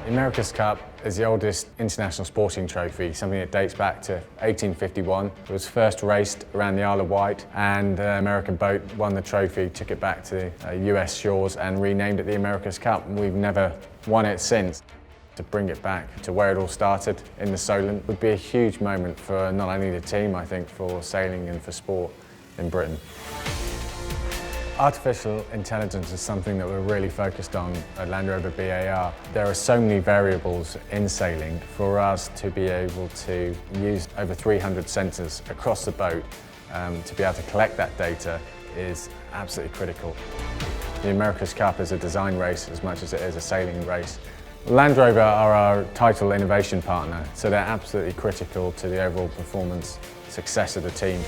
The America's Cup is the oldest international sporting trophy, something that dates back to 1851. It was first raced around the Isle of Wight, and an American boat won the trophy, took it back to US shores and renamed it the America's Cup, and we've never won it since. To bring it back to where it all started in the Solent would be a huge moment for not only the team, I think, for sailing and for sport in Britain. Artificial intelligence is something that we're really focused on at Land Rover BAR. There are so many variables in sailing. For us to be able to use over 300 sensors across the boat to be able to collect that data is absolutely critical. The America's Cup is a design race as much as it is a sailing race. Land Rover are our title innovation partner, so they're absolutely critical to the overall performance success of the team.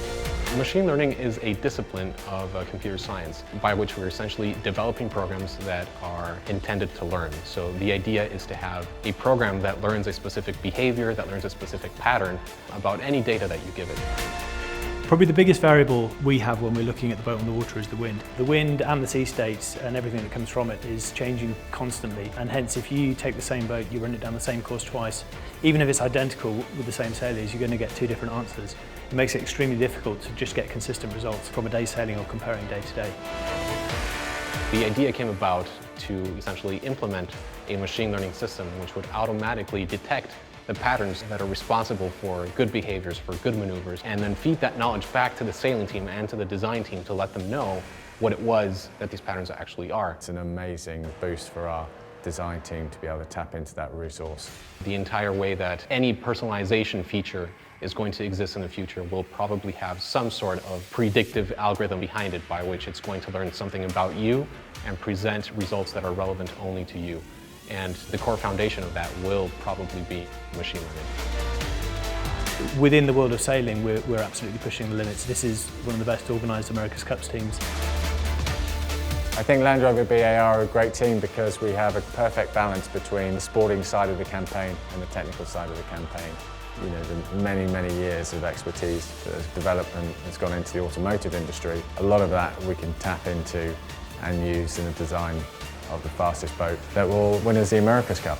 Machine learning is a discipline of computer science by which we're essentially developing programs that are intended to learn. So the idea is to have a program that learns a specific behavior, that learns a specific pattern about any data that you give it. Probably the biggest variable we have when we're looking at the boat on the water is the wind. The wind and the sea states and everything that comes from it is changing constantly, and hence if you take the same boat, you run it down the same course twice, even if it's identical with the same sailors, you're going to get two different answers. It makes it extremely difficult to just get consistent results from a day's sailing or comparing day to day. The idea came about to essentially implement a machine learning system which would automatically detect the patterns that are responsible for good behaviors, for good maneuvers, and then feed that knowledge back to the sailing team and to the design team to let them know what it was that these patterns actually are. It's an amazing boost for our design team to be able to tap into that resource. The entire way that any personalization feature is going to exist in the future will probably have some sort of predictive algorithm behind it by which it's going to learn something about you and present results that are relevant only to you. And the core foundation of that will probably be machine learning. Within the world of sailing, we're absolutely pushing the limits. This is one of the best organised America's Cups teams. I think Land Rover BAR are a great team because we have a perfect balance between the sporting side of the campaign and the technical side of the campaign. You know, the many, many years of expertise that has developed and has gone into the automotive industry. A lot of that we can tap into and use in the design of the fastest boat that will win us the America's Cup.